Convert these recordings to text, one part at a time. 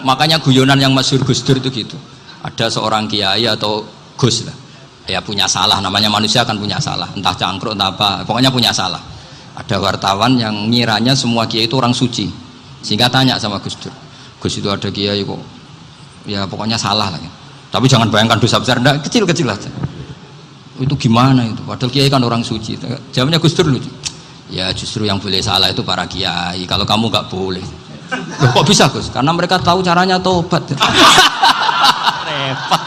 Makanya guyonan yang masyhur Gus Dur itu gitu. Ada seorang kiai atau Gus lah, ya punya salah, namanya manusia kan punya salah, entah cangkruk entah apa, pokoknya punya salah. Ada wartawan yang ngiranya semua kiai itu orang suci, sehingga tanya sama Gus Dur, Gus itu ada kiai kok, ya pokoknya salah lah. Tapi jangan bayangkan dosa besar, enggak, kecil-kecil aja. Itu gimana itu? Padahal kiai kan orang suci. Jawabnya Gus Dur lucu. Ya justru yang boleh salah itu para kiai. Kalau kamu nggak boleh. Loh, kok bisa Gus? Karena mereka tahu caranya tobat. Repot.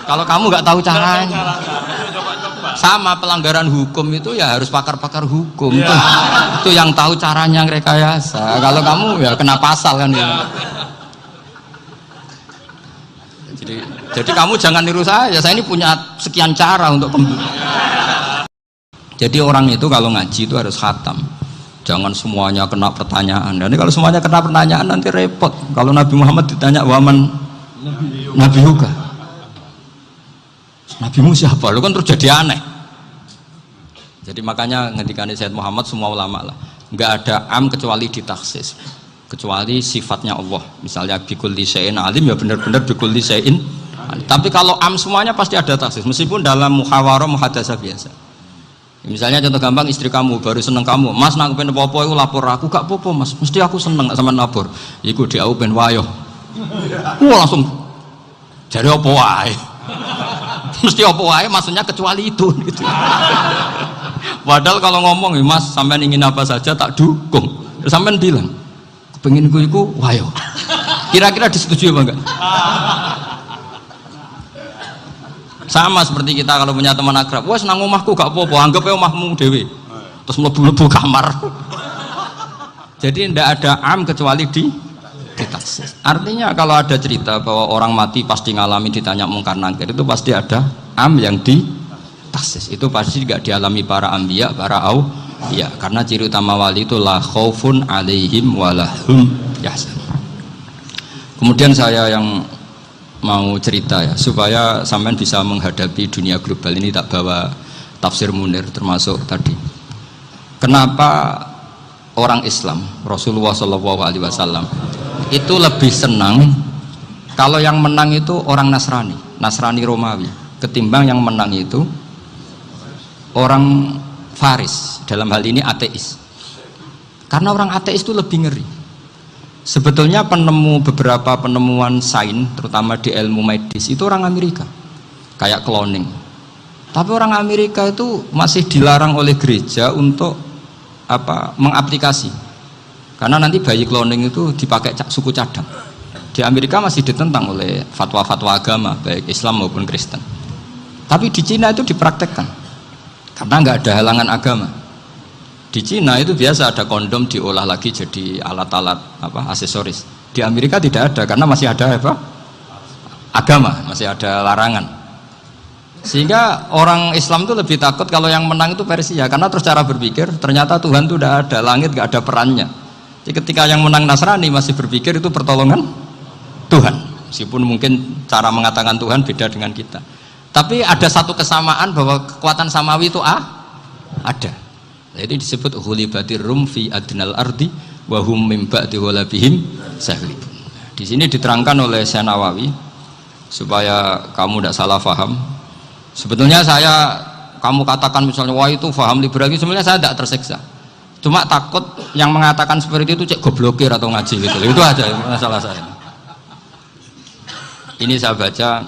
Kalau kamu nggak tahu caranya. Sama pelanggaran hukum itu ya harus pakar-pakar hukum. Ya. Itu yang tahu caranya rekayasa. Kalau kamu ya kena pasal kan ya. Jadi kamu jangan niru saya ini punya sekian cara untuk Jadi orang itu kalau ngaji itu harus khatam, jangan semuanya kena pertanyaan. Dan kalau semuanya kena pertanyaan nanti repot. Kalau Nabi Muhammad ditanya waman Nabi Huga, Nabimu siapa? Lu kan terus jadi aneh. Jadi makanya ngendikane Sayyid Muhammad semua ulama lah, nggak ada am kecuali ditaksis, kecuali sifatnya Allah. Misalnya bikulli syai'in alim, ya benar-benar bikulli syai'in. Tapi kalau am semuanya pasti ada taksis, meskipun dalam muhawarah muhadasah biasa. Misalnya contoh gampang, istri kamu baru seneng kamu, mas nak pengen popo itu lapor aku, gak popo mas, mesti aku seneng sama lapor. Iku dia pengen wayo, langsung jadi apa wae, mesti apa wae, maksudnya kecuali itu. Gitu. Padahal kalau ngomong, mas sampean ingin apa saja tak dukung, sampean bilang, pengen iku wayo. Kira-kira disetujui apa enggak? Sama seperti kita kalau punya teman akrab, wah senang omahku gak apa-apa, anggap aja omahmu dewe, terus mlebu-mlebu kamar. Jadi tidak ada am kecuali di taksis. Artinya kalau ada cerita bahwa orang mati pasti ngalami ditanya mungkar nangkir, itu pasti ada am yang di taksis. Itu pasti juga dialami para anbiya, para auliya. Karena ciri utama wali itu la khaufun alaihim walahum yahzanun. Kemudian saya yang mau cerita ya, supaya sampean bisa menghadapi dunia global ini, tak bawa tafsir Munir termasuk tadi. Kenapa orang Islam, Rasulullah SAW itu lebih senang kalau yang menang itu orang Nasrani Romawi, ketimbang yang menang itu orang Faris, dalam hal ini ateis. Karena orang ateis itu lebih ngeri. Sebetulnya beberapa penemuan sains, terutama di ilmu medis, itu orang Amerika, kayak cloning. Tapi orang Amerika itu masih dilarang oleh gereja untuk mengaplikasi, karena nanti bayi cloning itu dipakai suku cadang. Di Amerika masih ditentang oleh fatwa-fatwa agama, baik Islam maupun Kristen. Tapi di Cina itu dipraktekkan, karena nggak ada halangan agama. Di Cina itu biasa ada kondom diolah lagi jadi alat-alat aksesoris. Di Amerika tidak ada, karena masih ada agama, masih ada larangan. Sehingga orang Islam itu lebih takut kalau yang menang itu Persia, karena terus cara berpikir ternyata Tuhan itu tidak ada, langit nggak ada perannya. Jadi ketika yang menang Nasrani masih berpikir itu pertolongan Tuhan, meskipun mungkin cara mengatakan Tuhan beda dengan kita. Tapi ada satu kesamaan bahwa kekuatan samawi itu ada. Itu disebut ghulibatir rum fi adnal ardi wa hum min ba'di ghalabihim saghlibun. Di sini diterangkan oleh Syekh Nawawi supaya kamu tidak salah paham. Sebetulnya kamu katakan misalnya wah itu paham liberal, sebenarnya saya tidak tersiksa. Cuma takut yang mengatakan seperti itu cek goblokir atau ngaji gitu. Itu aja masalah saya. Ini saya baca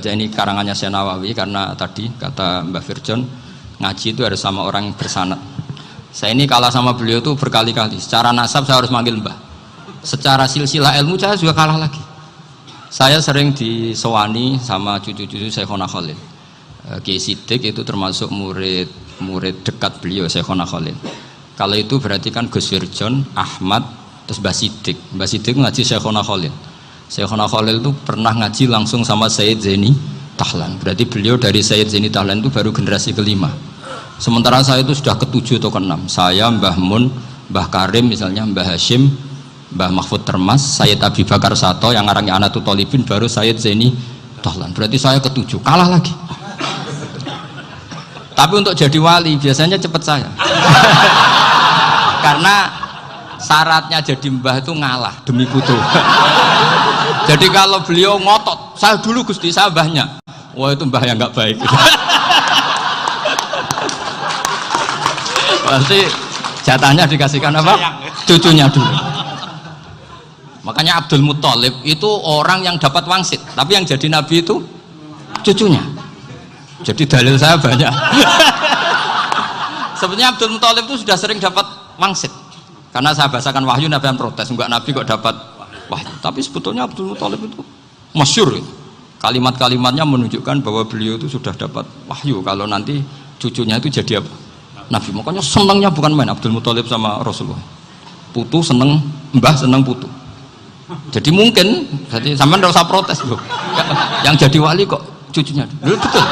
ini karangannya Syekh Nawawi, karena tadi kata Mbak Firjon ngaji itu harus sama orang yang bersanad. Saya ini kalah sama beliau itu berkali-kali. Secara nasab saya harus manggil Mbah. Secara silsilah ilmu saya juga kalah lagi. Saya sering disewani sama cucu-cucu Syekhona Khalil. Kiai Siddiq itu termasuk murid dekat beliau, Syekhona Khalil. Kalau itu berarti kan Gus Firjon, Ahmad, terus Mbah Siddiq. Mbah Siddiq ngaji Syekhona Khalil. Syekhona Khalil itu pernah ngaji langsung sama Sayyid Zaini Tahlan. Berarti beliau dari Sayyid Zaini Tahlan itu baru generasi kelima. Sementara saya itu sudah ke-7 atau ke-6. Saya, Mbah Mun, Mbah Karim misalnya, Mbah Hashim, Mbah Mahfud Termas, Sayyid Abi Bakar Sato yang arangnya Anatul Tolibin, baru Sayyid Zaini Tahlan. Berarti saya ke-7, kalah lagi. Tapi untuk jadi wali biasanya cepat saya. Karena syaratnya jadi mbah itu ngalah demi putu. Jadi kalau beliau ngotot, saya dulu Gusti, saya mbahnya, wah itu mbah yang nggak baik. Pasti jatahnya dikasihkan apa? Cucunya dulu. Makanya Abdul Muthalib itu orang yang dapat wangsit, tapi yang jadi nabi itu cucunya. Jadi dalil saya banyak. Sebenarnya Abdul Muthalib itu sudah sering dapat wangsit, karena saya bahasakan wahyu, nabi yang protes, enggak nabi kok dapat wahyu. Tapi sebetulnya Abdul Muthalib itu masyhur, kalimat-kalimatnya menunjukkan bahwa beliau itu sudah dapat wahyu kalau nanti cucunya itu jadi apa? Nabi. Makanya senangnya bukan main Abdul Muthalib sama Rasulullah. Putu seneng, mbah seneng putu. Jadi mungkin, jadi sampean enggak usah protes loh. Yang jadi wali kok cucunya. Dulu betul.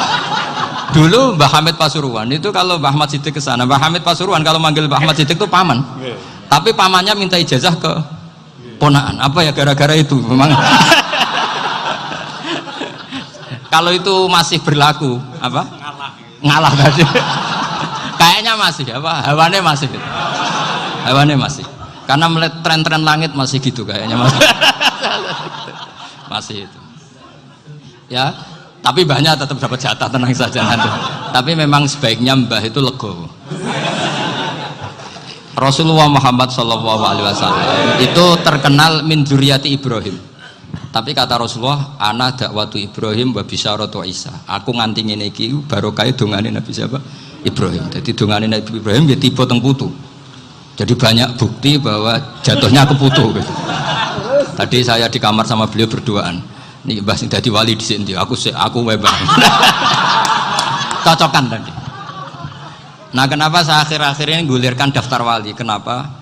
Dulu Mbah Hamid Pasuruan itu kalau Mbah Ahmad Siddiq ke sana, Mbah Hamid Pasuruan kalau manggil Mbah Ahmad Siddiq itu paman. Tapi pamannya minta ijazah ke ponaan. Apa ya gara-gara itu memang. Kalau itu masih berlaku apa? Ngalah tadi. Kayaknya masih apa? Hawane masih. Hawane masih. Karena melihat tren-tren langit masih gitu kayaknya masih. Masih itu. Ya, tapi mbahnya tetap dapat jatah, tenang saja nanti. Tapi memang sebaiknya mbah itu legowo. Rasulullah Muhammad SAW itu terkenal min dzurriyyati Ibrahim. Tapi kata Rasulullah, ana dakwatu Ibrahim wa bisyaratu Isa. Aku nganti ngene iki barokah dongane Nabi siapa? Ibrahim. Jadi dongane Nabi Ibrahim ya tiba teng putu. Jadi banyak bukti bahwa jatuhnya ke putu gitu. Tadi saya di kamar sama beliau berduaan. Nih Mbah sing dadi wali di sini, aku webang. Cocokan tadi. Nah, kenapa saya akhir-akhir ini gulirkan daftar wali? Kenapa?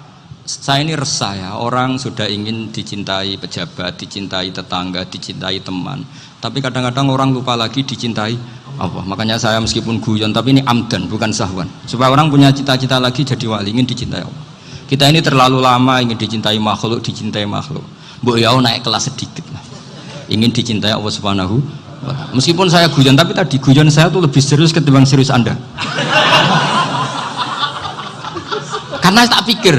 Saya ini resah ya, orang sudah ingin dicintai pejabat, dicintai tetangga, dicintai teman. Tapi kadang-kadang orang lupa lagi dicintai Allah. Makanya saya meskipun guyon, tapi ini amdan, bukan sahwan. Supaya orang punya cita-cita lagi jadi wali, ingin dicintai Allah. Kita ini terlalu lama ingin dicintai makhluk, Mbok ya naik kelas sedikit lah. Ingin dicintai Allah Subhanahu wa Ta'ala. Meskipun saya guyon, tapi tadi guyon saya tuh lebih serius ketimbang serius Anda. Karena tak pikir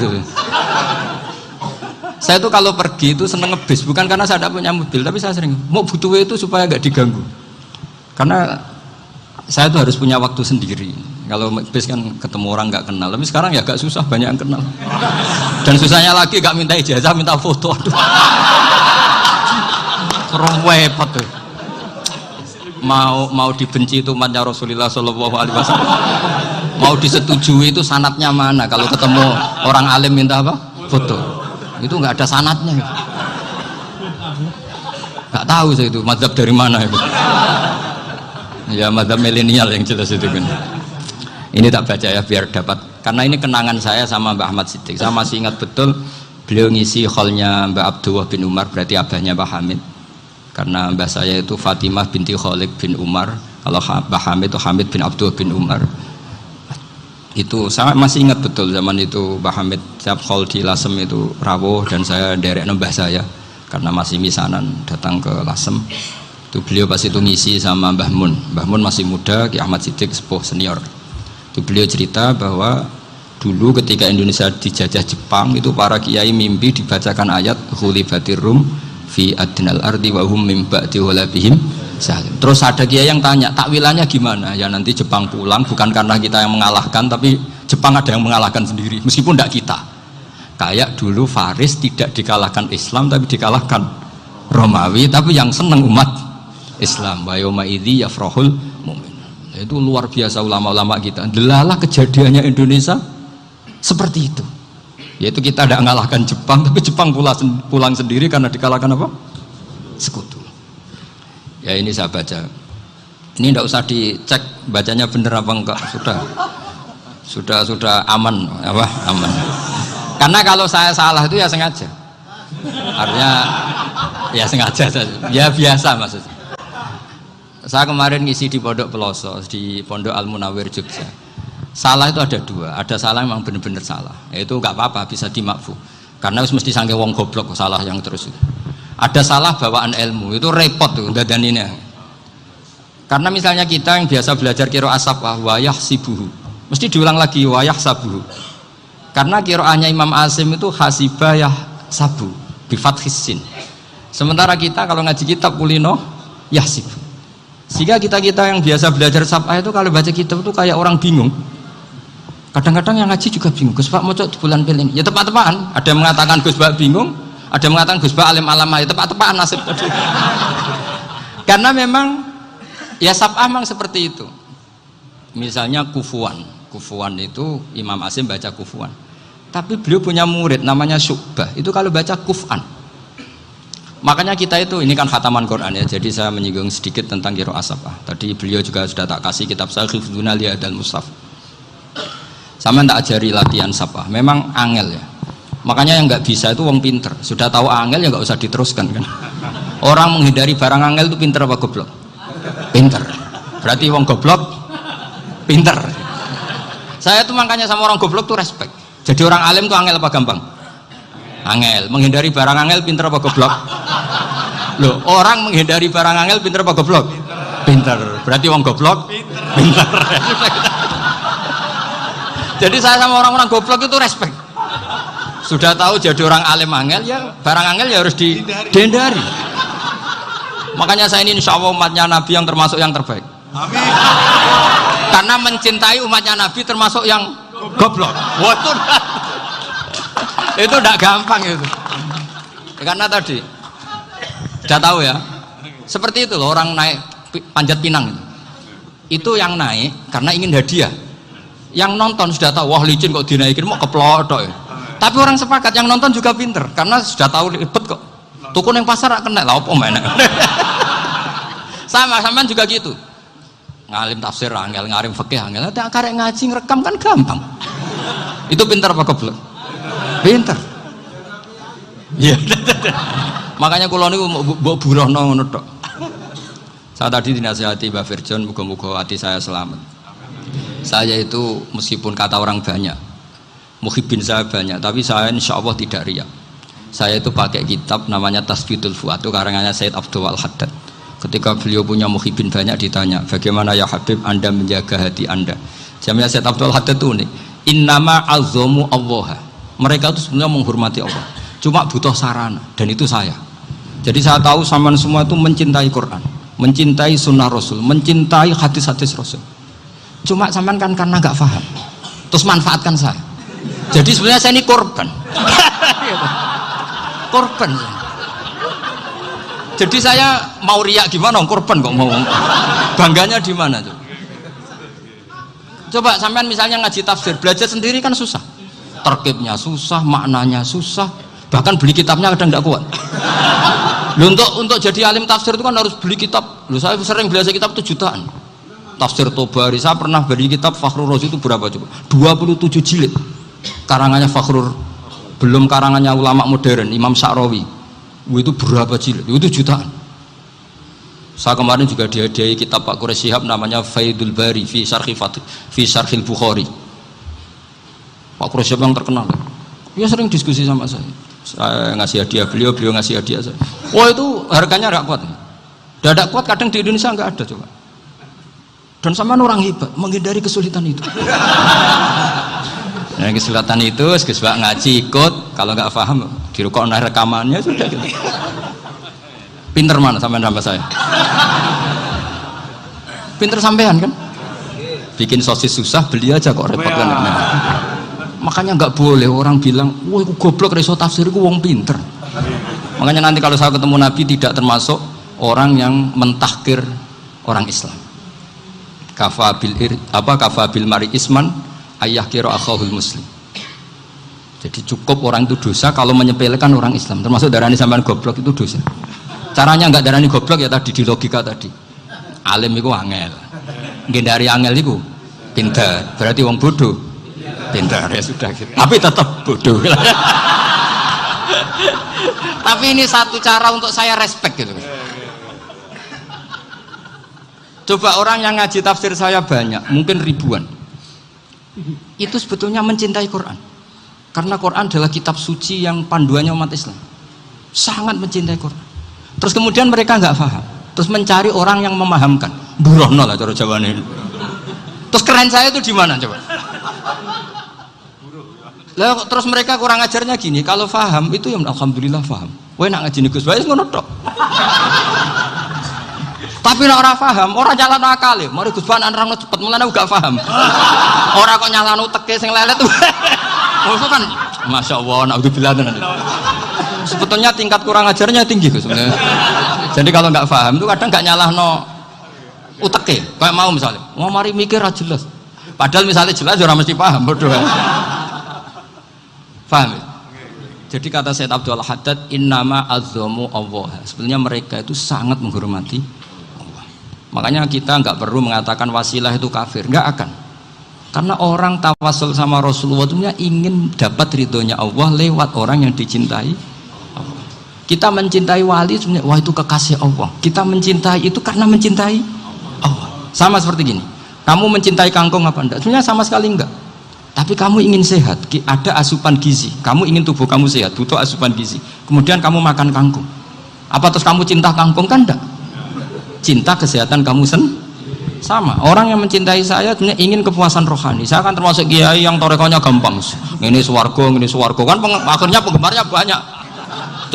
saya tuh kalau pergi itu seneng ngebis, bukan karena saya tidak punya mobil, tapi saya sering mau butuh itu supaya nggak diganggu. Karena saya tuh harus punya waktu sendiri. Kalau bis kan ketemu orang nggak kenal, tapi sekarang ya agak susah, banyak yang kenal. Dan susahnya lagi nggak minta ijazah, minta foto. Repot tuh. Mau dibenci itu umatnya Rasulullah Shallallahu Alaihi Wasallam. Mau disetujui itu sanatnya mana? Kalau ketemu orang alim minta apa? Foto. Itu nggak ada sanatnya. Nggak tahu saya itu mazhab dari mana itu. Ya mazhab milenial yang jelas itu kan. Ini tak baca ya biar dapat, karena ini kenangan saya sama Mbah Ahmad Siddiq. Saya masih ingat betul beliau ngisi hallnya Mbah Abdullah bin Umar, berarti abahnya Mbah Hamid. Karena mbah saya itu Fatimah binti Khalid bin Umar, kalau Mbah Hamid itu Hamid bin Abdullah bin Umar. Itu saya masih ingat betul zaman itu Mbah Hamid setiap hall di Lasem itu rawuh dan saya derek mbah saya karena masih misanan datang ke Lasem. Itu beliau pas itu ngisi sama Mbah Mun. Mbah Mun masih muda, Ki Ahmad Siddiq sepuh senior. Itu beliau cerita bahwa dulu ketika Indonesia dijajah Jepang itu para kiai mimpi dibacakan ayat Khulifatir Rum fi adnal ardi wa hum min ba'di ghalabihim. Terus ada kiai yang tanya, takwilannya gimana? Ya nanti Jepang pulang bukan karena kita yang mengalahkan, tapi Jepang ada yang mengalahkan sendiri meskipun tidak kita. Kayak dulu Faris tidak dikalahkan Islam tapi dikalahkan Romawi, tapi yang senang umat Islam. Wa yauma idzi yafrahul mu'min. Itu luar biasa ulama-ulama kita. Delalah kejadiannya Indonesia seperti itu. Yaitu kita tidak mengalahkan Jepang, tapi Jepang pulang sendiri karena dikalahkan apa? Sekutu. Ya ini saya baca. Ini tidak usah dicek bacanya benar apa enggak. Sudah aman apa? Aman. Karena kalau saya salah itu ya sengaja. Artinya ya sengaja. Ya biasa maksudnya. Saya kemarin ngisi di Pondok Peloso, di Pondok Al Munawir Jogja. Salah itu ada dua, ada salah memang benar-benar salah. Itu nggak apa-apa, bisa dimakfu. Karena mesti sangke wong goblok salah yang terus itu. Ada salah bawaan ilmu, itu repot tuh dadaninnya. Karena misalnya kita yang biasa belajar qiraat safah wayah sibuhu, mesti diulang lagi wayah sabuhu. Karena qiraahnya Imam Asim itu hasibah ya sabu bi fathis sin. Sementara kita kalau ngaji kitab kulino yahsib. Sehingga kita yang biasa belajar sabah itu kalau baca kitab itu kayak orang bingung. Kadang-kadang yang ngaji juga bingung. Gus Pak mau di bulan pilih ya tepat-tepatan. Ada yang mengatakan Gus Pak bingung, ada yang mengatakan Gus Pak alim alama ya tepat-tepatan nasib tadi. Karena memang ya sabah memang seperti itu. Misalnya kufuan itu Imam Asim baca kufuan. Tapi beliau punya murid namanya Syu'bah. Itu kalau baca kuf'an. Makanya kita itu, ini kan khataman Quran ya. Jadi saya menyinggung sedikit tentang qiraah sabah. Tadi beliau juga sudah tak kasih kitab saya Hifdzuna Liyadal Mushaf. Sama tak ajari latihan sabah. Memang angel ya. Makanya yang nggak bisa itu wong pinter. Sudah tahu angel ya nggak usah diteruskan kan. Orang menghindari barang angel itu pinter apa goblok? Pinter. Berarti wong goblok pinter. Saya tuh makanya sama orang goblok tuh respect. Jadi orang alim tuh angel apa gampang? Angel. Menghindari barang angel pinter apa goblok? Loh, orang menghindari barang angel pinter apa goblok? Pinter. Berarti wong goblok pinter. Jadi saya sama orang-orang goblok itu respect. Sudah tahu jadi orang alim angel ya barang angel ya harus dihindari. Makanya saya ini insya Allah umatnya Nabi yang termasuk yang terbaik. Amin. Karena mencintai umatnya Nabi termasuk yang goblok. Waduh. Itu tidak gampang itu. Karena tadi sudah tahu ya. Seperti itu loh orang naik panjat pinang itu. Itu yang naik karena ingin hadiah. Yang nonton sudah tahu wah licin kok dinaikin mau keplodok ya. Tapi orang sepakat yang nonton juga pinter karena sudah tahu ribet kok. Tukun yang pasar kena lah apa mana. Sama juga gitu. Ngalim tafsir angel, ngalim fikih angel. Tapi karek ngaji ngerekam kan gampang. Itu pinter apa goblok? Pinter. Iya. Makanya kula niku mbok burohno ngono tok. Saya tadi dinasihati Mbak Firjon, muga-muga hati saya selamat. Saya itu meskipun kata orang banyak, muhibbin saya banyak, tapi saya insya Allah tidak riya. Saya itu pakai kitab namanya Tasbidul Fuad, itu karangannya Said Abdul Al-Haddad. Ketika beliau punya muhibbin banyak ditanya, bagaimana ya Habib Anda menjaga hati Anda? Jamnya Said Abdul Al-Haddad itu nih, innama azzamu Allah. Mereka itu sebenarnya menghormati Allah, cuma butuh sarana, dan itu saya. Jadi saya tahu sampean semua itu mencintai Quran, mencintai sunnah Rasul, mencintai hadis-hadis Rasul. Cuma sampean kan karena nggak paham, terus manfaatkan saya. Jadi sebenarnya saya ini korban. Korban. Jadi saya mau riak gimana? Korban kok mau. Bangganya di mana tuh? Coba sampean misalnya ngaji tafsir, belajar sendiri kan susah. Terkibnya susah, maknanya susah. Bahkan beli kitabnya kadang nggak kuat. Loh, untuk jadi alim tafsir itu kan harus beli kitab. Loh, saya sering belajar kitab itu jutaan. Tafsir Tobari, saya pernah beli kitab Fakhrur Razi itu berapa coba? 27 jilid. Karangannya Fakhrur, belum karangannya ulama modern Imam Sa'rawi. Itu berapa jilid? Itu jutaan. Saya kemarin juga dihadiahi kitab Pak Quraish Shihab namanya Faidul Bari fi Syarhil Bukhari. Pak Quraish Shihab yang terkenal. Dia sering diskusi sama saya. Saya ngasih hadiah beliau ngasih hadiah saya. Wah itu harganya nggak kuat. Tidak kuat kadang di Indonesia nggak ada coba. Dan sama orang hebat menghindari kesulitan itu. Nah, kesulitan itu, sebab ngaji ikut, kalau nggak paham dirukok rekamannya sudah gitu. Pinter mana sampean sama saya? Pinter sampean kan? Bikin sosis susah, beli aja kok repot kan? Makanya nggak boleh orang bilang, wah aku goblok reso tafsir, aku wong pinter. Makanya nanti kalau saya ketemu Nabi tidak termasuk orang yang mentahkir orang Islam. Kafabil mari isman ayah kira akhahul muslim. Jadi cukup orang itu dosa kalau menyepelekan orang Islam, termasuk darani sampean goblok itu dosa. Caranya enggak darani goblok ya tadi di logika tadi. Alim itu angel, ngendari angel itu pinter, berarti wong bodoh pinter ya sudah gitu. Tapi tetap bodoh. Tapi ini satu cara untuk saya respect gitu. Coba orang yang ngaji tafsir saya banyak, mungkin ribuan. Itu sebetulnya mencintai Quran. Karena Quran adalah kitab suci yang panduannya umat Islam. Sangat mencintai Quran. Terus kemudian mereka nggak paham. Terus mencari orang yang memahamkan. Burono lah cara Jawane. Terus keren saya itu di mana coba? Lah terus mereka kurang ajarnya gini, kalau paham itu ya alhamdulillah paham. Kowe nak ngajine Gus Bae ngono tok. Tapi nek ora paham, ora nyalano akale. Mari Gus Bae nerangno cepet mulane gak paham. Ora kok nyalano teke sing lelet. Maksud kan masyaallah naudzubillah tenan. Sebetulnya tingkat kurang ajarnya tinggi Gus. Jadi kalau nggak paham itu kadang nggak nyalahno uteke. Kayak mau misalnya, mau mari mikir aja jelas. Padahal misalnya jelas orang mesti paham, bodoh. Paham ya? Jadi kata Sayyid Abdul Haddad, innama azzamu Allah. Sebenarnya mereka itu sangat menghormati Allah. Makanya kita nggak perlu mengatakan wasilah itu kafir, nggak akan. Karena orang tawasul sama Rasulullah itu ingin dapat ridhonya Allah lewat orang yang dicintai Allah. Kita mencintai wali sebenarnya, wah itu kekasih Allah. Kita mencintai itu karena mencintai Allah. Sama seperti gini, kamu mencintai kangkung apa enggak? Sebenarnya sama sekali enggak. Tapi kamu ingin sehat, ada asupan gizi. Kamu ingin tubuh kamu sehat, butuh asupan gizi. Kemudian kamu makan kangkung. Apa terus kamu cinta kangkung? Kan enggak. Cinta kesehatan kamu sama. Orang yang mencintai saya sebenarnya ingin kepuasan rohani. Saya kan termasuk kiai yang torekonya gampang. Ini swarga, kan akhirnya penggemarnya banyak.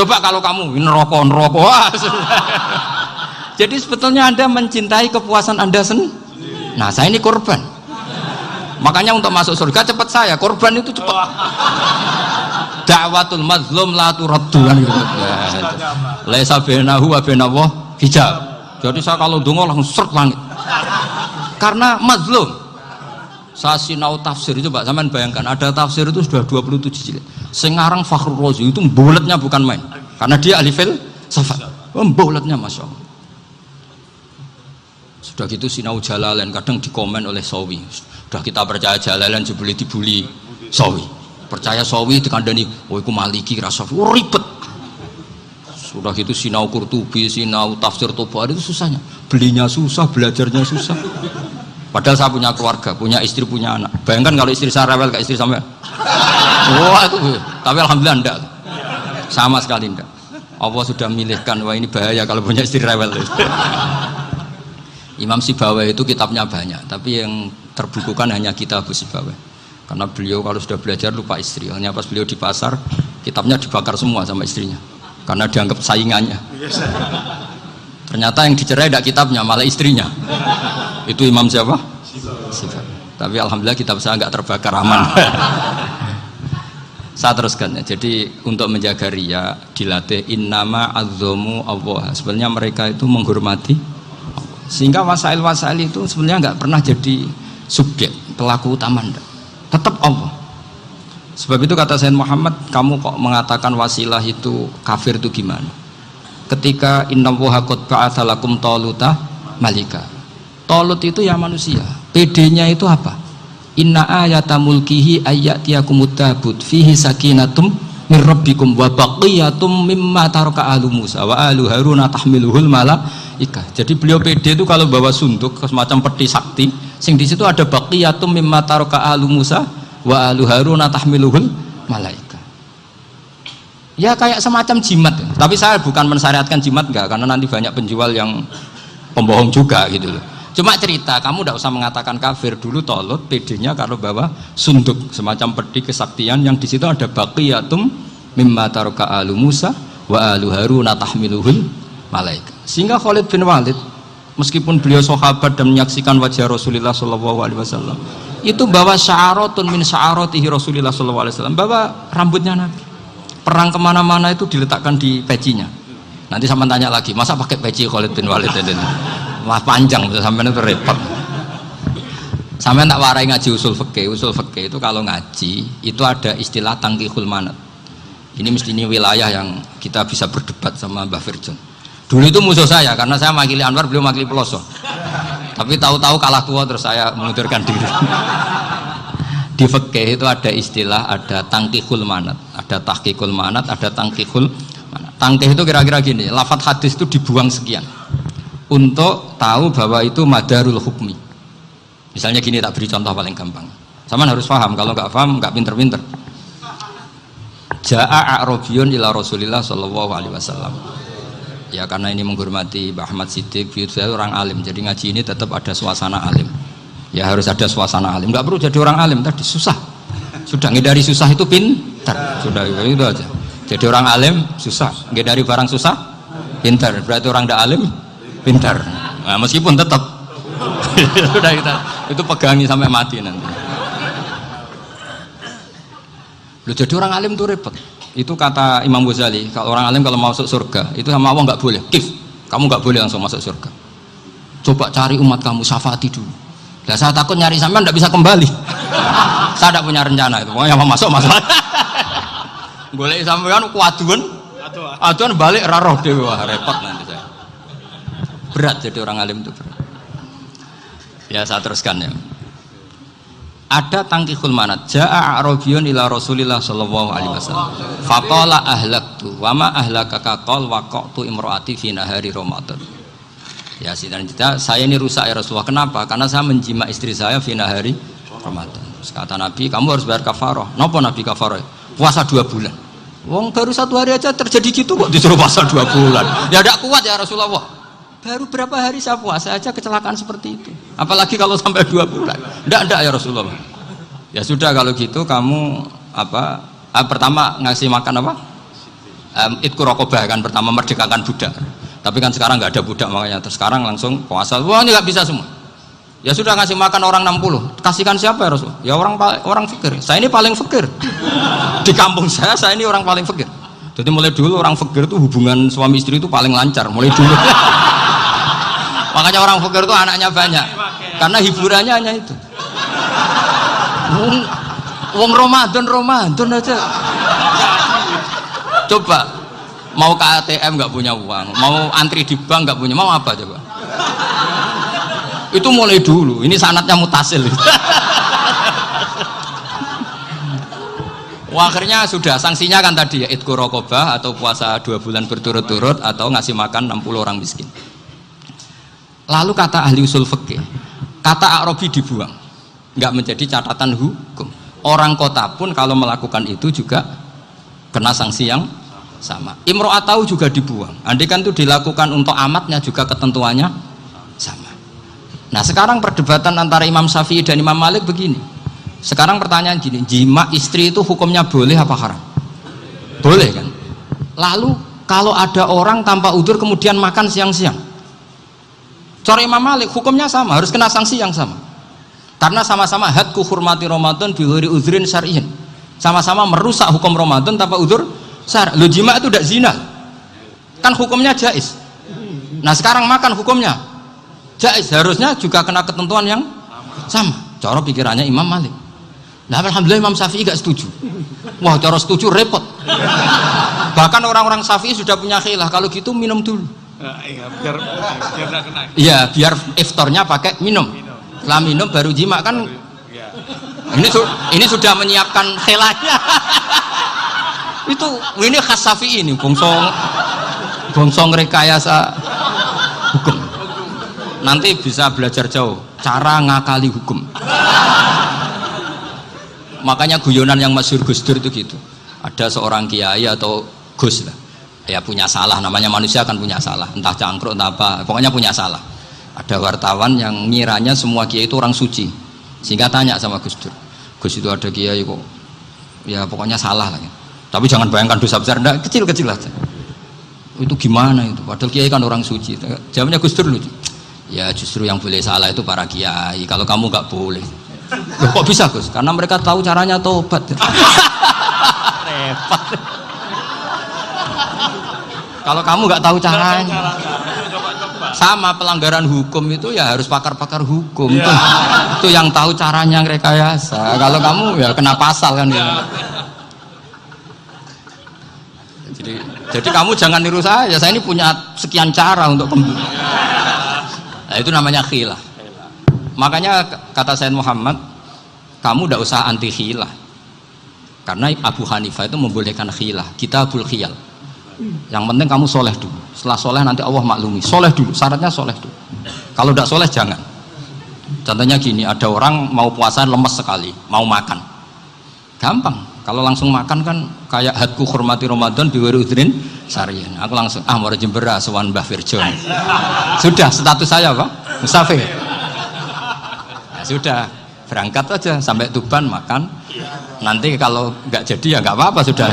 Coba kalau kamu ini neraka. Jadi sebetulnya Anda mencintai kepuasan Anda sendiri. Nah, saya ini korban. Makanya untuk masuk surga cepat saya, korban itu cepat. Da'watul mazlum la turaddu kan gitu. Laisa bainahu wa bainallah hijab. Jadi saya kalau donga langsung seret langit. Karena mazlum. Saya sinau tafsir itu Pak, sampean bayangkan ada tafsir itu sudah 27 jilid. Sing ngarang Fakhrul Razi itu buletnya bukan main. Karena dia ahli filsafat. Buletnya Masya Allah. Sudah gitu sinau Jalalain kadang dikomen oleh Sawi. Sudah kita percaya Jalalain jebule dibuli Sawi. Percaya Sawi dikandani, "Oh iku Maliki rasa ribet." Sudah gitu sinau Qurtubi, sinau tafsir Tabari itu susahnya. Belinya susah, belajarnya susah. Padahal saya punya keluarga, punya istri, punya anak. Bayangkan kalau istri saya rewel kayak istri sampai. Wah itu. Tapi alhamdulillah enggak. Sama sekali enggak. Allah sudah milihkan, wah ini bahaya kalau punya istri rewel. Imam Sibawai itu kitabnya banyak, tapi yang terbukukan hanya Kitab Sibawai. Karena beliau kalau sudah belajar lupa istri. Hanya pas beliau di pasar, kitabnya dibakar semua sama istrinya. Karena dianggap saingannya. Ternyata yang dicerai tidak kitabnya, malah istrinya. Itu Imam siapa? Sibawai. Tapi alhamdulillah kitab saya nggak terbakar, aman. Saya teruskan ya. Jadi untuk menjaga ria dilatih innama azzamu Allah. Sebenarnya mereka itu menghormati Allah. Sehingga wasail-wasail itu sebenarnya nggak pernah jadi subjek pelaku utama, enggak. Tetap Allah. Sebab itu kata Sayyid Muhammad, kamu kok mengatakan wasilah itu kafir itu gimana? Ketika innallaha qad ba'atsa lakum taluta malika. Talut itu ya manusia. PD-nya itu apa? Inna ayata mulkihi ayyatiyakumut tabut fihi sakinatum min rabbikum wa baqiyatum mimma taraka alu Musa wa alu Haruna tahmiluhul malaikah. Jadi beliau PD itu kalau bawa sunduk semacam peti sakti, sing di situ ada baqiyatum mimma taraka alu Musa wa alu Haruna tahmiluhul malaikah. Ya kayak semacam jimat. Tapi saya bukan mensyariatkan jimat enggak, karena nanti banyak penjual yang pembohong juga gitu loh. Cuma cerita, kamu tidak usah mengatakan kafir. Dulu Tolut PD-nya kalau bawa sunduk semacam peti kesaktian yang di situ ada baqiyatum mimma taraka alu Musa wa alu Haruna tahmiluhul malaika. Sehingga Khalid bin Walid meskipun beliau sahabat dan menyaksikan wajah Rasulullah SAW, itu bawa sya'aratun min sya'aratihi Rasulullah SAW, bawa rambutnya Nabi. Perang kemana-mana itu diletakkan di pecinya. Nanti sama tanya lagi, masa pakai peci Khalid bin Walid ini? Wah panjang, sampai itu repot. Sampai tak warai ngaji usul fikih. Usul fikih itu kalau ngaji itu ada istilah tangkihul manat. Ini mesti ini wilayah yang kita bisa berdebat sama Mbah Firjon. Dulu itu musuh saya karena saya makili Anwar, beliau makili Peloso. Tapi tahu-tahu kalah tua terus saya mengundurkan diri. Di fikih itu ada istilah, ada tangkihul manat, ada tahqiqul manat, ada tangkihul manat. Tangkih itu kira-kira gini, lafadz hadis itu dibuang sekian untuk tahu bahwa itu madarul hukmi. Misalnya gini, tak beri contoh paling gampang. Sama harus paham, kalau nggak paham nggak pinter-pinter. Ja'a a'rabiyun ila Rasulillah sallallahu alaihi wasallam. Ya karena ini menghormati Mbah Ahmad Siddiq, saya orang alim, jadi ngaji ini tetap ada suasana alim. Ya harus ada suasana alim. Nggak perlu jadi orang alim tadi susah. Sudah ngindari susah itu pintar. Sudah itu aja. Jadi orang alim susah, ngindari barang susah pintar. Berarti orang tidak alim pintar. Nah, meskipun tetap sudah itu pegangi sampai mati nanti. Loh, jadi orang alim itu repot. Itu kata Imam Ghazali, kalau orang alim kalau mau masuk surga itu sama Allah nggak boleh. Kamu nggak boleh langsung masuk surga. Coba cari umat kamu, syafaati dulu. Nah, saya takut nyari sampean nggak bisa kembali. Saya tidak punya rencana itu. Pokoknya mau masuk. Boleh sampean aduan balik raroh dewe, wah repot nanti saya. Berat jadi orang alim itu berat. Ya saya teruskan ya. Ada tangkihul manat. Ja'a A'rabiyun ila Rasulillah sallallahu alaihi wasallam. Faqala ahlaktu wa ma ahlakaka qal waqatu imraati fi nahari Ramadan. Ya sidang kita, saya ini rusak ya Rasulullah. Kenapa? Karena saya menjima istri saya fi nahari Ramadan. Terus kata Nabi, kamu harus bayar kafarah. Napa Nabi kafarah? Puasa 2 bulan. Wong baru 1 hari aja terjadi gitu kok disuruh puasa 2 bulan. Ya tidak kuat ya Rasulullah. Baru berapa hari saya puasa aja kecelakaan seperti itu. Apalagi kalau sampai 2 bulan. Tidak ya Rasulullah. Ya sudah kalau gitu kamu pertama ngasih makan apa? Itku rokobah kan pertama merdekakan budak. Tapi kan sekarang nggak ada budak makanya. Terus sekarang langsung puasa. Wah ini nggak bisa semua. Ya sudah ngasih makan orang 60. Kasihkan siapa ya Rasul? Ya orang fakir. Saya ini paling fakir. Di kampung saya ini orang paling fakir. Jadi mulai dulu orang fakir itu hubungan suami istri itu paling lancar. Mulai dulu. Makanya orang fakir itu anaknya banyak. Karena hiburannya hanya itu. Wong Ramadan aja. Coba mau ke ATM nggak punya uang, mau antri di bank nggak punya, mau apa coba? Itu mulai dulu. Ini sanatnya mutasil. Wah, akhirnya sudah sanksinya kan tadi ya itqu raqabah atau puasa 2 bulan berturut-turut atau ngasih makan 60 orang miskin. Lalu kata ahli usul fikih, kata A'rabi dibuang, nggak menjadi catatan hukum. Orang kota pun kalau melakukan itu juga kena sanksi yang sama. Imro'atau juga dibuang. Andai kan itu dilakukan untuk amatnya juga ketentuannya sama. Nah sekarang perdebatan antara Imam Syafi'i dan Imam Malik begini. Sekarang pertanyaan gini, jima istri itu hukumnya boleh apa haram? Boleh kan? Lalu kalau ada orang tanpa udzur kemudian makan siang-siang, cara Imam Malik hukumnya sama, harus kena sanksi yang sama. Karena sama-sama hadku hurmati Ramadan bi ghairi udzrin syar'iyyin. Sama-sama merusak hukum Ramadan tanpa udzur syar'. Lo jima itu tidak zina. Kan hukumnya jaiz. Nah, sekarang makan hukumnya jaiz, harusnya juga kena ketentuan yang sama. Cara pikirannya Imam Malik. Nah, alhamdulillah Imam Syafi'i gak setuju. Wah, cara setuju repot. Bahkan orang-orang Syafi'i sudah punya khilaf, kalau gitu minum dulu. Iya, biar gak kena. Iya, biar iftarnya pakai minum. Setelah minum baru jima kan. Ini sudah menyiapkan khilafnya. Ini khas Syafi'i ini, bongsong rekayasa hukum. Nanti bisa belajar jauh cara ngakali hukum. Makanya guyonan yang masyhur Gus Dur itu gitu. Ada seorang kiai atau Gus lah, ya punya salah, namanya manusia kan punya salah, entah cangkruk entah apa, pokoknya punya salah. Ada wartawan yang ngiranya semua kiai itu orang suci, sehingga tanya sama Gus Dur, Gus itu ada kiai kok ya pokoknya salah lah ya. Tapi jangan bayangkan dosa besar, enggak, kecil-kecil aja. Itu gimana itu, padahal kiai kan orang suci. Jawabnya Gus Dur lucu, ya justru yang boleh salah itu para kiai, kalau kamu nggak boleh. Loh, kok bisa Gus? Karena mereka tahu caranya tobat. Repot. Kalau kamu nggak tahu caranya, sama pelanggaran hukum itu ya harus pakar-pakar hukum. Ya. Itu yang tahu caranya rekayasa. Kalau kamu ya kena pasal kan. Ya. Jadi kamu jangan niru saya. Saya ini punya sekian cara untuk pembunuh. Nah, itu namanya khilaf. Makanya kata Sayyid Muhammad, kamu tidak usah anti khilaf. Karena Abu Hanifah itu membolehkan khilaf. Kitabul khiyal. Yang penting kamu soleh dulu. Setelah soleh nanti Allah maklumi. Soleh dulu, syaratnya soleh dulu. Kalau tidak soleh jangan. Contohnya gini, ada orang mau puasa lemes sekali, mau makan. Gampang. Kalau langsung makan kan kayak hadku hormati Ramadan biwiri udrin syar'iyyin. Aku langsung mau jembera sowan Mbah Firjon. Sudah status saya Pak musafir. Ya, sudah berangkat aja sampai Tuban makan. Nanti kalau nggak jadi ya nggak apa-apa sudah.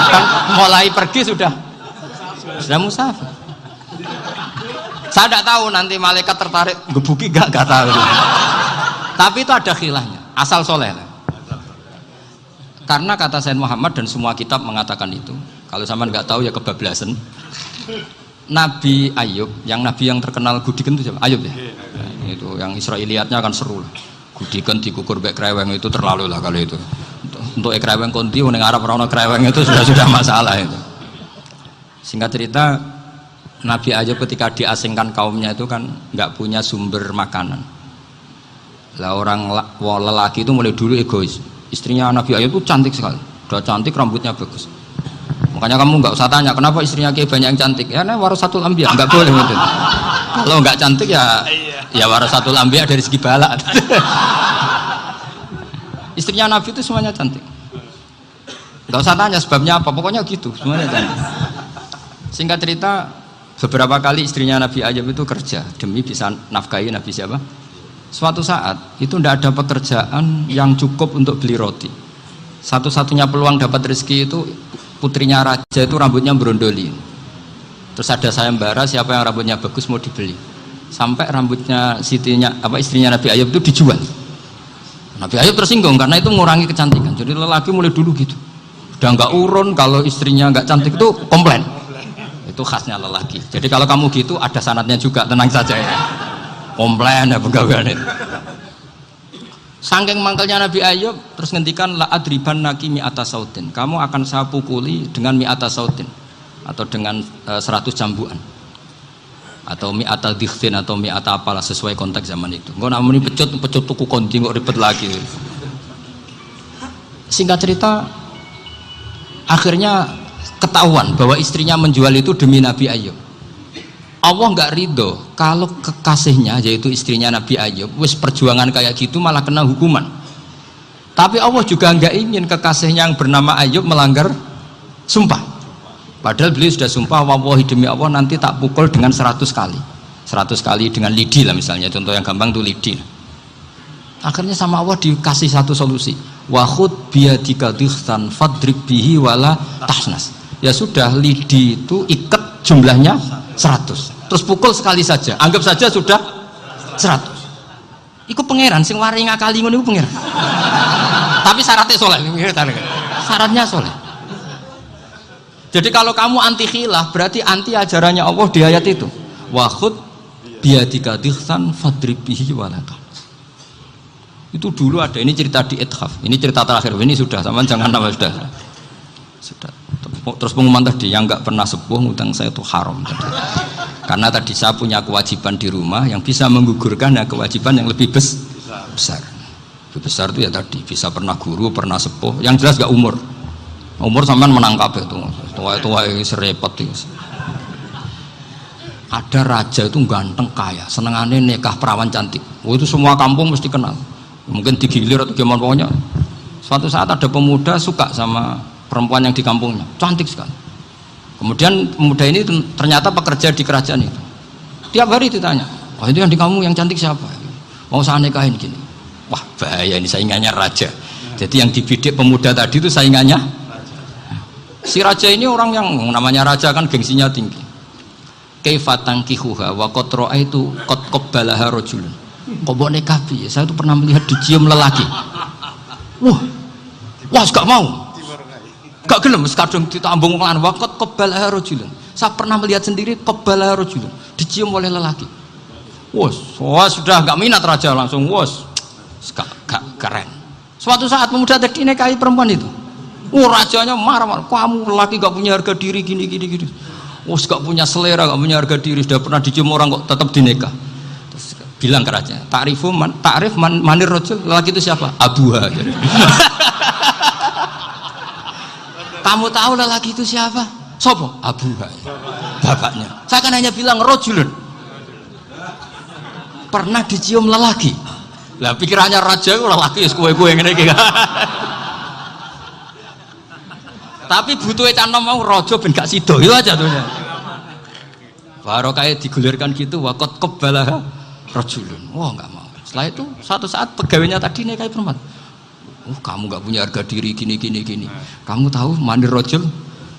Kan mulai pergi sudah musafir. Saya tidak tahu nanti malaikat tertarik gebuki nggak tahu. Tapi itu ada khilafnya. Asal soleh. Karena kata Sayyid Muhammad dan semua kitab mengatakan itu. Kalau sama nggak tahu ya kebablasan. Nabi Ayub, yang nabi yang terkenal Gudiken itu siapa? Ayub ya. Itu yang Israiliyatnya akan seru lah. Gudiken dikukur bek kreweng itu terlalu lah kalau itu. Untuk kreweng konti ning Arab ora ono kreweng itu sudah masalah itu. Singkat cerita, Nabi Ayub ketika diasingkan kaumnya itu kan nggak punya sumber makanan. Lah orang lelaki itu mulai dulu egois. Istrinya Nabi Ayub itu cantik sekali, udah cantik, rambutnya bagus. Makanya kamu nggak usah tanya kenapa istrinya kayak banyak yang cantik. Ya, warasatul anbiya, nggak boleh gitu. Kalau nggak cantik ya warasatul anbiya dari segi balak. Istrinya Nabi itu semuanya cantik. Nggak usah tanya sebabnya apa, pokoknya gitu, semuanya cantik. Singkat cerita, beberapa kali istrinya Nabi Ayub itu kerja demi bisa nafkahi Nabi siapa? Suatu saat itu tidak ada pekerjaan yang cukup untuk beli roti. Satu-satunya peluang dapat rezeki itu putrinya raja itu rambutnya berondoli. Terus ada sayembara siapa yang rambutnya bagus mau dibeli. Sampai rambutnya istrinya Nabi Ayub itu dijual. Nabi Ayub tersinggung karena itu mengurangi kecantikan. Jadi lelaki mulai dulu gitu. Udah nggak urun kalau istrinya nggak cantik itu komplain. Itu khasnya lelaki. Jadi kalau kamu gitu ada sanadnya juga, tenang saja ya. Komplain ya pegawai itu. Saking mangkelnya Nabi Ayub terus ngendikan la adriban naki mi'ata sautin. Kamu akan saya pukuli dengan mi'ata sautin atau dengan 100 cambukan. Atau mi'ata dikhtin atau mi'ata apalah sesuai konteks zaman itu. Engko nak muni pecut tuku konti kok ribet lagi. Singkat cerita akhirnya ketahuan bahwa istrinya menjual itu demi Nabi Ayub. Allah nggak ridho kalau kekasihnya yaitu istrinya Nabi Ayub wis perjuangan kayak gitu malah kena hukuman. Tapi Allah juga nggak ingin kekasihnya yang bernama Ayub melanggar sumpah. Padahal beliau sudah sumpah, wallahi demi Allah nanti tak pukul dengan 100 kali. 100 kali dengan lidi lah misalnya, contoh yang gampang tuh lidi. Akhirnya sama Allah dikasih satu solusi. Wa khud biyadika dikhtan fadrib bihi wala tahnas. Ya sudah, lidi itu ikat jumlahnya 100. Terus pukul sekali saja. Anggap saja sudah 100. Iku pangeran sing wari ngakali ngono iku pangeran. Tapi syaratnya soleh. Syaratnya soleh. Jadi kalau kamu anti khilaf berarti anti ajarannya Allah di ayat itu. Wa khud biyadika dikhtan fadrib bihi wala tahnas. Itu dulu ada, ini cerita di Ithaf. Ini cerita terakhir. Ini sudah, sama jangan nama sudah. Terus pengumuman tadi yang nggak pernah sepuh ngutang saya itu haram tadi. Karena tadi saya punya kewajiban di rumah yang bisa menggugurkan ya kewajiban yang lebih besar. Lebih besar itu ya tadi bisa pernah guru, pernah sepuh. Yang jelas nggak umur. Umur sampean menangkap itu. Tua serepot itu. Ada raja itu ganteng kaya, senengannya nikah perawan cantik. Oh, itu semua kampung mesti kenal. Mungkin digilir atau gimana pokoknya. Suatu saat ada pemuda suka sama perempuan yang di kampungnya, cantik sekali. Kemudian pemuda ini ternyata pekerja di kerajaan itu. Tiap hari ditanya, oh itu yang di kamu yang cantik siapa? Mau saya nikahin gini. Wah bahaya ini saingannya raja. Jadi yang dibidik pemuda tadi itu saingannya. Si raja ini orang yang namanya raja kan gengsinya tinggi. Kaifatan kihuha wa qad ra'aitu qad qabbalaha rajulun. Kok mbok nikah piye? Saya itu pernah melihat dicium lelaki. Wah gak mau. Gak gelem kadung ditambung lan waqat qabbalaha rajulun. Saya pernah melihat sendiri qabbalaha rajulun, dicium oleh lelaki. Wah sudah gak minat raja langsung gak keren. Suatu saat pemuda tadi nikahi perempuan itu. Rajanya marah-marah, kamu lelaki gak punya harga diri gini. Gak punya selera, gak punya harga diri, sudah pernah dicium orang kok tetap dinikah. Terus bilang ke raja, ta'rif manir rajul, lelaki itu siapa? Abuha. Kamu tahu lelaki itu siapa? Sopo? Abuha. Bapaknya. Saya kan hanya bilang rajulun. Pernah dicium lelaki. Lah pikirannya raja itu lelaki kue-kue ngene iki. Tapi butuhnya canom mau rojo ben gak sido itu aja tuhnya. Baru kayak digulirkan gitu wakot kebalah rojulun. Wah nggak mau. Setelah itu suatu saat pegawainya tadi nikahi perempuan. Kamu nggak punya harga diri gini. Kamu tahu manir rojul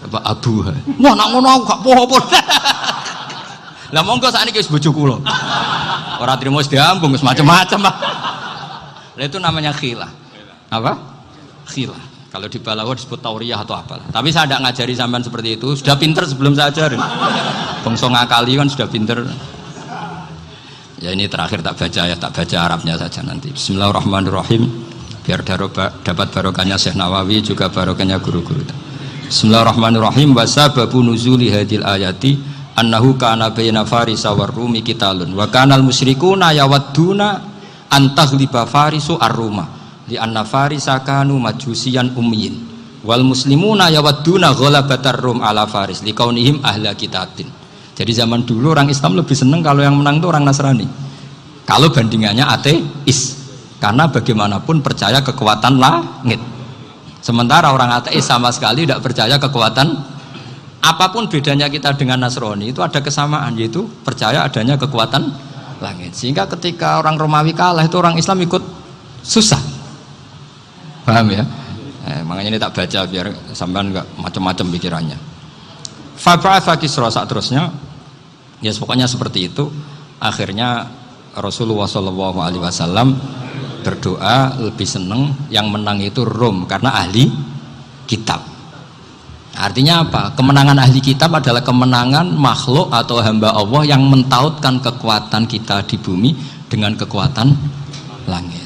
apa abu? Wah nak ngono aku gak apa-apa. Lah monggo sakniki wis bojo kula. Ora trimo wis diambung wis macam-macam. Lah itu namanya khilah. Apa? Khilah. Kalau di balaghah disebut tauriyah atau apalah. Tapi saya tidak ngajari sampean seperti itu. Sudah pinter sebelum saya ajarin. Bangsa ngakali kan sudah pinter. Ya ini terakhir tak baca Arabnya saja nanti. Bismillahirrahmanirrahim. Biar dapat barokahnya Syekh Nawawi juga barokahnya guru-guru. Bismillahirrahmanirrahim. Wasababu nuzuli hadil ayati annahu kana baina farisa war rumi qitalun wa kanal musyrikuna yawadduna antaghliba farisu ar-ruma li anna farisa kanu majusiyan ummiyin wal muslimuna yawadduna ghalabatar rum ala faris liqaunihim ahla kitabin. Jadi zaman dulu orang Islam lebih senang kalau yang menang itu orang Nasrani. Kalau bandingannya ateis. Karena bagaimanapun percaya kekuatan langit. Sementara orang ateis sama sekali tidak percaya kekuatan. Apapun bedanya kita dengan Nasrani itu ada kesamaan, yaitu percaya adanya kekuatan langit. Sehingga ketika orang Romawi kalah itu orang Islam ikut susah. Paham ya? Makanya ini tak baca biar sampean enggak macam-macam pikirannya. Fab'atha Kisra saat terusnya, ya pokoknya seperti itu. Akhirnya Rasulullah SAW berdoa lebih senang yang menang itu Rom karena ahli kitab. Artinya apa? Kemenangan ahli kitab adalah kemenangan makhluk atau hamba Allah yang mentautkan kekuatan kita di bumi dengan kekuatan langit.